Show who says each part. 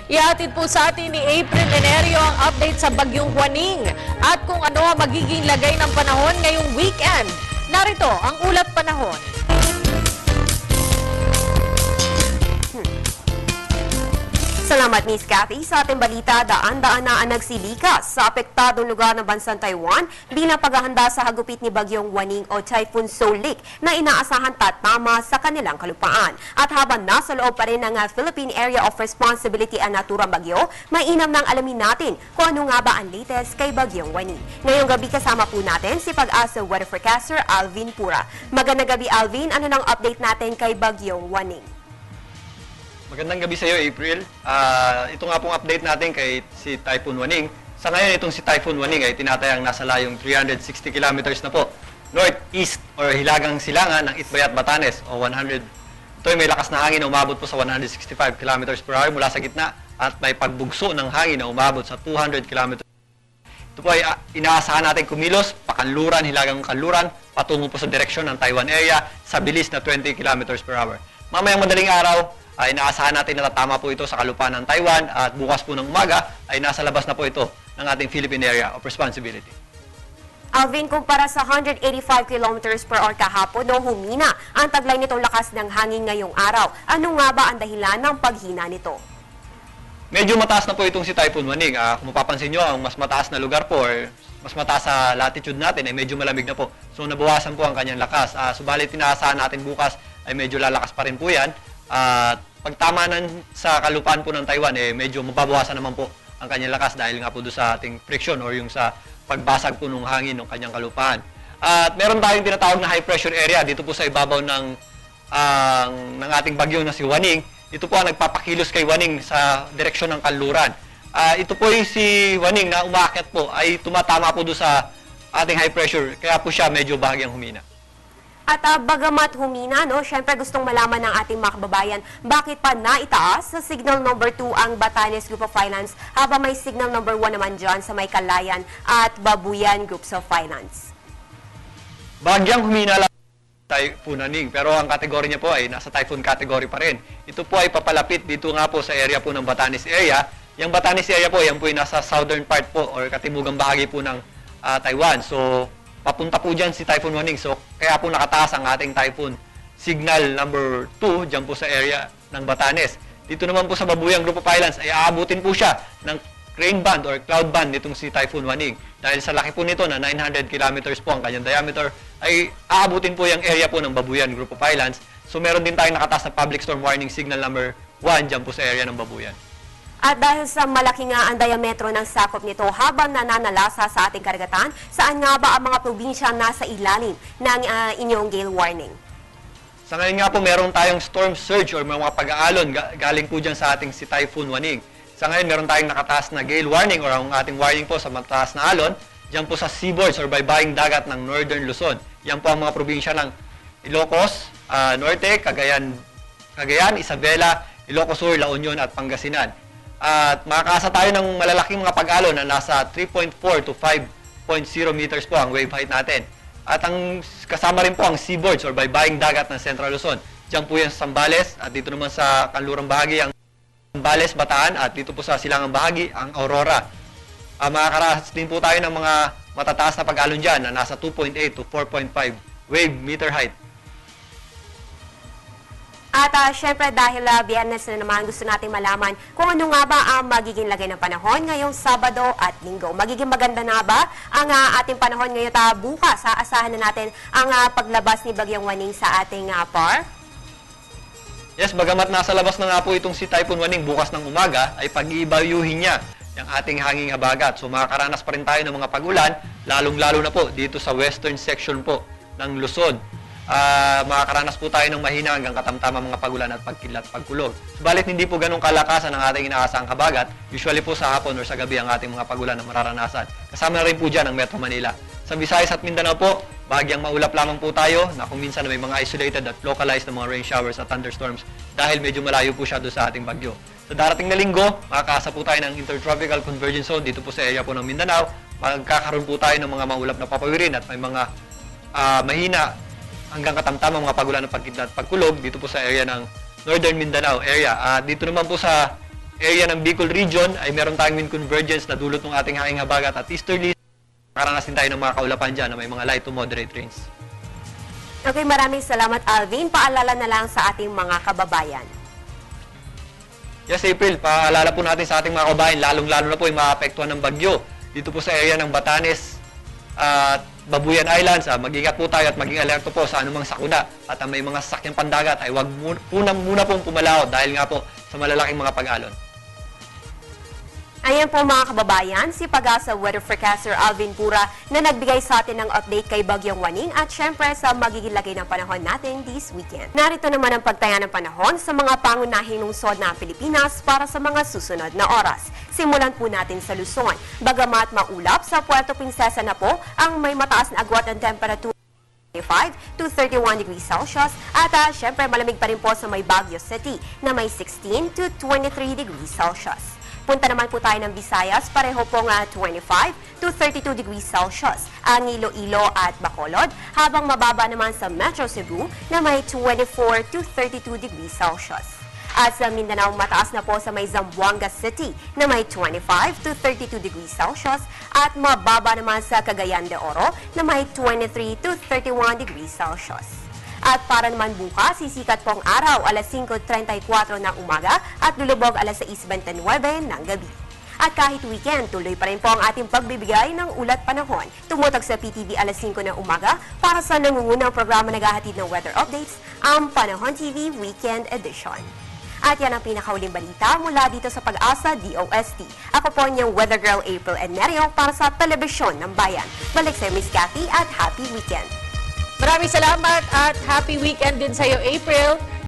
Speaker 1: Ihatid po sa atin ni April Nenerio ang update sa Bagyong Juaning at kung ano ang magiging lagay ng panahon ngayong weekend. Narito ang ulat panahon.
Speaker 2: Salamat, Miss Cathy. Sa ating balita, daan-daan na ang nagsilikas sa apektadong lugar ng bansang Taiwan bilang paghahanda sa hagupit ni Bagyong Juaning o Typhoon Soulik na inaasahan tatama sa kanilang kalupaan. At habang nasa loob pa rin ng Philippine Area of Responsibility ang naturang bagyo, mainam nang alamin natin kung ano nga ba ang latest kay Bagyong Juaning. Ngayong gabi kasama po natin si Pag-asa weather forecaster Alvin Pura. Magandang gabi, Alvin. Ano nang update natin kay Bagyong Juaning?
Speaker 3: Magandang gabi sa iyo, April. Ito nga pong update natin kay si Typhoon Juaning. Sa ngayon, itong si Typhoon Juaning ay tinatayang nasa layong 360 kilometers na po. Northeast or hilagang silangan ng Itbayat, Batanes o 100. Ito ay may lakas na hangin na umabot po sa 165 kilometers per hour mula sa gitna at may pagbugso ng hangin na umabot sa 200 kilometers. Ito po ay inaasahan natin kumilos, pakanluran, hilagang kanluran, patungo po sa direksyon ng Taiwan area sa bilis na 20 kilometers per hour. Mamayang madaling araw, ay inaasahan natin na tatama po ito sa kalupaan ng Taiwan at bukas po ng umaga ay nasa labas na po ito ng ating Philippine Area of Responsibility.
Speaker 2: Alvin, kumpara sa 185 kilometers per hour kahapon, humina ang taglay nitong lakas ng hangin ngayong araw. Ano nga ba ang dahilan ng paghina nito?
Speaker 3: Medyo mataas na po itong si Typhoon Juaning. Kung mapapansin nyo, ang mas mataas na lugar po or mas mataas sa latitude natin ay medyo malamig na po. So nabawasan po ang kanyang lakas. Subalit inaasahan natin bukas ay medyo lalakas pa rin po yan. At pagtamanan sa kalupaan po ng Taiwan, medyo mababawasan naman po ang kanyang lakas dahil nga po doon sa ating friction or yung sa pagbasag po ng hangin ng kanyang kalupaan. At meron tayong tinatawag na high pressure area dito po sa ibabaw ng ating bagyo na si Juaning. Ito po ang nagpapakilos kay Juaning sa direksyon ng kanluran. Ito po yung si Juaning na umaakyat po ay tumatama po doon sa ating high pressure, kaya po siya medyo bahagyang humina.
Speaker 2: At bagamat humina, syempre gustong malaman ng ating mga kababayan, bakit pa naitaas sa signal number 2 ang Batanes Group of Finance habang may signal number 1 naman dyan sa may Calayan at Babuyan Groups of Finance?
Speaker 3: Bahagyang humina lang Typhoon Juaning, pero ang kategory niya po ay nasa typhoon category pa rin. Ito po ay papalapit dito nga po sa area po ng Batanes area. Yung Batanes area po, yan po ay nasa southern part po or katimugang bahagi po ng Taiwan. So, papunta po dyan si Typhoon Juaning. So, kaya po nakataas ang ating typhoon signal number 2 dyan po sa area ng Batanes. Dito naman po sa Babuyan Group of Islands ay aabutin po siya ng rain band or cloud band nitong si Typhoon Juaning. Dahil sa laki po nito na 900 kilometers po ang kanyang diameter, ay aabutin po yung area po ng Babuyan Group of Islands. So, meron din tayong nakataas na public storm warning signal number 1 dyan po sa area ng Babuyan.
Speaker 2: At dahil sa malaki nga ang diametro ng sakop nito habang nananalasa sa ating karagatan, saan nga ba ang mga probinsya nasa ilalim ng inyong gale warning?
Speaker 3: Sa ngayon nga po, meron tayong storm surge or mga pag-aalon galing po dyan sa ating si Typhoon Juaning. Sa ngayon, meron tayong nakataas na gale warning or ang ating warning po sa mataas na alon, dyan po sa seaboards or baybaying dagat ng Northern Luzon. Yan po ang mga probinsya ng Ilocos, Norte, Cagayan, Isabela, Ilocos Sur, La Union at Pangasinan. At makakaasa tayo ng malalaking mga pag-alon na nasa 3.4 to 5.0 meters po ang wave height natin. At ang kasama rin po ang seaboards or baybaying dagat ng Central Luzon. Diyan po yan sa Zambales at dito naman sa kanlurang bahagi ang Zambales, Bataan at dito po sa silangang bahagi ang Aurora. Makakaranas din po tayo ng mga matataas na pag-alon dyan na nasa 2.8 to 4.5 wave meter height.
Speaker 2: At syempre dahil Biyernes na naman, gusto natin malaman kung ano nga ba ang magiging lagay ng panahon ngayong Sabado at Linggo. Magiging maganda na ba ang ating panahon ngayon bukas? Aasahan na natin ang paglabas ni Bagyong Juaning sa ating par?
Speaker 3: Yes, bagamat nasa labas na nga po itong si Typhoon Juaning bukas ng umaga, ay pag-iibayuhin niya yung ating hanging habagat. So makakaranas pa rin tayo ng mga pag-ulan, lalong-lalo na po dito sa western section po ng Luzon. Makakaranas po tayo ng mahina hanggang katamtamang mga pagulan at pagkilat, pagkulog. Subalit hindi po ganun kalakasan ang ating inaasahang habagat. Usually po sa hapon or sa gabi ang ating mga pagulan na mararanasan. Kasama na rin po dyan ang Metro Manila. Sa Visayas at Mindanao po, bahagyang maulap lamang po tayo na kung minsan may mga isolated at localized na mga rain showers at thunderstorms dahil medyo malayo po siya doon sa ating bagyo. Sa darating na linggo, makakaasa po tayo ng Intertropical Convergence Zone dito po sa area po ng Mindanao. Magkakaroon po tayo ng mga maulap na papawirin at may mga mahina hanggang katamtamang mga pagulan ng pagkidlat at pagkulog dito po sa area ng Northern Mindanao area. Dito naman po sa area ng Bicol Region ay meron tayong wind convergence na dulot ng ating hanging habagat at easterly. Karanasin tayo ng mga kaulapan dyan na may mga light to moderate rains.
Speaker 2: Okay, maraming salamat Alvin. Paalala na lang sa ating mga kababayan.
Speaker 3: Yes, April, paalala po natin sa ating mga kabayan, lalong-lalo na po yung maapektuhan ng bagyo. Dito po sa area ng Batanes at Babuyan Islands, mag-ingat po tayo at maging alerto po sa anumang sakuna. At ang may mga sasakyang pandagat ay huwag muna pong pumalaot dahil nga po sa malalaking mga pag-alon.
Speaker 2: Ayan po mga kababayan, si Pag-asa Weather Forecaster Alvin Pura na nagbigay sa atin ng update kay Bagyong Waning at syempre sa magiging lagay ng panahon natin this weekend. Narito naman ang pagtaya ng panahon sa mga pangunahing lungsod ng Pilipinas para sa mga susunod na oras. Simulan po natin sa Luzon. Bagamat maulap sa Puerto Princesa na po ang may mataas na agwat ng temperatura 25 to 31 degrees Celsius at syempre malamig pa rin po sa may Baguio City na may 16 to 23 degrees Celsius. Punta naman po tayo ng Visayas, pareho pong 25 to 32 degrees Celsius ang Iloilo at Bacolod, habang mababa naman sa Metro Cebu na may 24 to 32 degrees Celsius. At sa Mindanao, mataas na po sa may Zamboanga City na may 25 to 32 degrees Celsius at mababa naman sa Cagayan de Oro na may 23 to 31 degrees Celsius. At para naman bukas, sisikat po ang araw alas 5:34 ng umaga at lulubog alas 6:29 ng gabi. At kahit weekend, tuloy pa rin po ang ating pagbibigay ng ulat panahon. Tumutok sa PTV alas 5 ng umaga para sa nangungunang programa naghahatid ng weather updates, ang Panahon TV Weekend Edition. At yan ang pinakauling balita mula dito sa Pag-asa DOST. Ako po niyang Weather Girl April Ennerio para sa Telebisyon ng Bayan. Balik sa Miss Cathy at happy weekend!
Speaker 1: Maraming salamat at happy weekend din sa iyo, April.